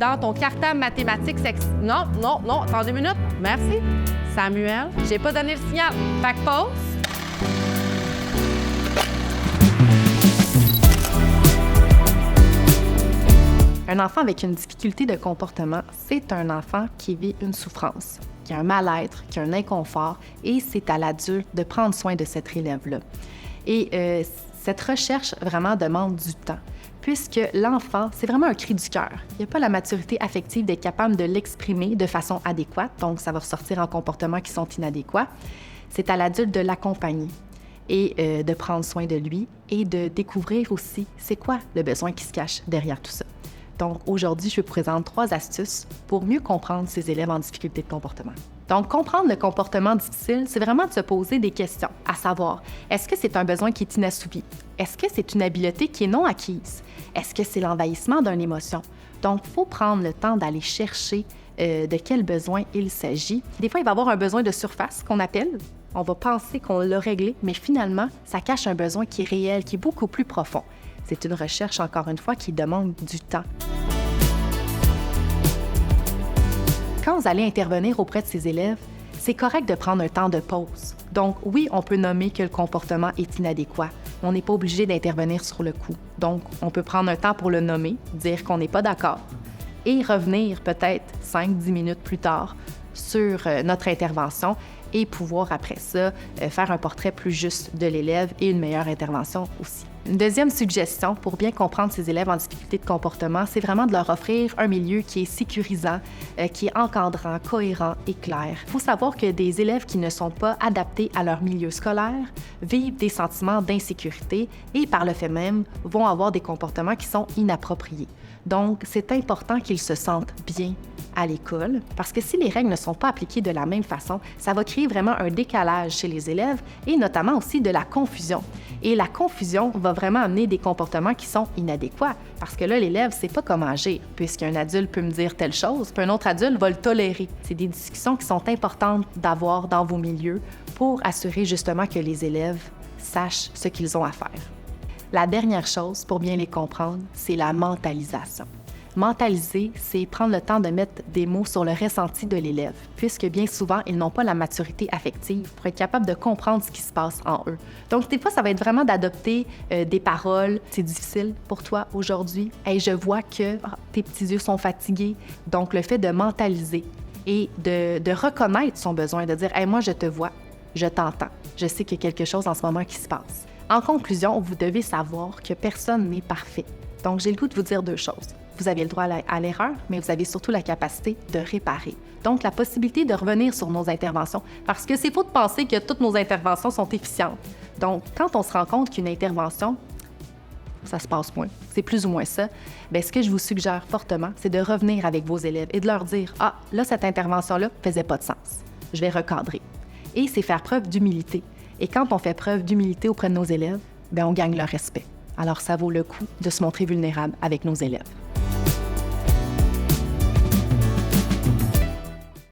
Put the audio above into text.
dans ton cartable mathématique Non, attendez une minute. Merci. Samuel, j'ai pas donné le signal. Fait que pause. Un enfant avec une difficulté de comportement, c'est un enfant qui vit une souffrance, qui a un mal-être, qui a un inconfort, et c'est à l'adulte de prendre soin de cet élève-là. Et cette recherche vraiment demande du temps, puisque l'enfant, c'est vraiment un cri du cœur. Il n'a pas la maturité affective d'être capable de l'exprimer de façon adéquate, donc ça va ressortir en comportements qui sont inadéquats. C'est à l'adulte de l'accompagner et de prendre soin de lui et de découvrir aussi c'est quoi le besoin qui se cache derrière tout ça. Donc, aujourd'hui, je vous présente 3 astuces pour mieux comprendre ces élèves en difficulté de comportement. Donc, comprendre le comportement difficile, c'est vraiment de se poser des questions, à savoir, est-ce que c'est un besoin qui est inassouvi? Est-ce que c'est une habileté qui est non acquise? Est-ce que c'est l'envahissement d'une émotion? Donc, il faut prendre le temps d'aller chercher de quel besoin il s'agit. Des fois, il va y avoir un besoin de surface qu'on appelle. On va penser qu'on l'a réglé, mais finalement, ça cache un besoin qui est réel, qui est beaucoup plus profond. C'est une recherche, encore une fois, qui demande du temps. Quand vous allez intervenir auprès de ces élèves, c'est correct de prendre un temps de pause. Donc, oui, on peut nommer que le comportement est inadéquat. On n'est pas obligé d'intervenir sur le coup. Donc, on peut prendre un temps pour le nommer, dire qu'on n'est pas d'accord, et revenir peut-être 5-10 minutes plus tard sur notre intervention et pouvoir, après ça, faire un portrait plus juste de l'élève et une meilleure intervention aussi. Une deuxième suggestion pour bien comprendre ces élèves en difficulté de comportement, c'est vraiment de leur offrir un milieu qui est sécurisant, qui est encadrant, cohérent et clair. Il faut savoir que des élèves qui ne sont pas adaptés à leur milieu scolaire vivent des sentiments d'insécurité et, par le fait même, vont avoir des comportements qui sont inappropriés. Donc, c'est important qu'ils se sentent bien à l'école, parce que si les règles ne sont pas appliquées de la même façon, ça va créer vraiment un décalage chez les élèves et notamment aussi de la confusion. Et la confusion va vraiment amener des comportements qui sont inadéquats, parce que là, l'élève ne sait pas comment agir, puisqu'un adulte peut me dire telle chose, puis un autre adulte va le tolérer. C'est des discussions qui sont importantes d'avoir dans vos milieux pour assurer justement que les élèves sachent ce qu'ils ont à faire. La dernière chose, pour bien les comprendre, c'est la mentalisation. Mentaliser, c'est prendre le temps de mettre des mots sur le ressenti de l'élève, puisque bien souvent, ils n'ont pas la maturité affective pour être capables de comprendre ce qui se passe en eux. Donc, des fois, ça va être vraiment d'adopter des paroles. C'est difficile pour toi aujourd'hui. Hey, je vois que tes petits yeux sont fatigués. Donc, le fait de mentaliser et de reconnaître son besoin, de dire « Hey, moi, je te vois, je t'entends, je sais qu'il y a quelque chose en ce moment qui se passe. » En conclusion, vous devez savoir que personne n'est parfait. Donc, j'ai le goût de vous dire 2 choses. Vous avez le droit à l'erreur, mais vous avez surtout la capacité de réparer. Donc, la possibilité de revenir sur nos interventions, parce que c'est faux de penser que toutes nos interventions sont efficientes. Donc, quand on se rend compte qu'une intervention, ça se passe moins, c'est plus ou moins ça, bien, ce que je vous suggère fortement, c'est de revenir avec vos élèves et de leur dire « Ah, là, cette intervention-là ne faisait pas de sens. Je vais recadrer. » Et c'est faire preuve d'humilité. Et quand on fait preuve d'humilité auprès de nos élèves, bien, on gagne leur respect. Alors, ça vaut le coup de se montrer vulnérable avec nos élèves.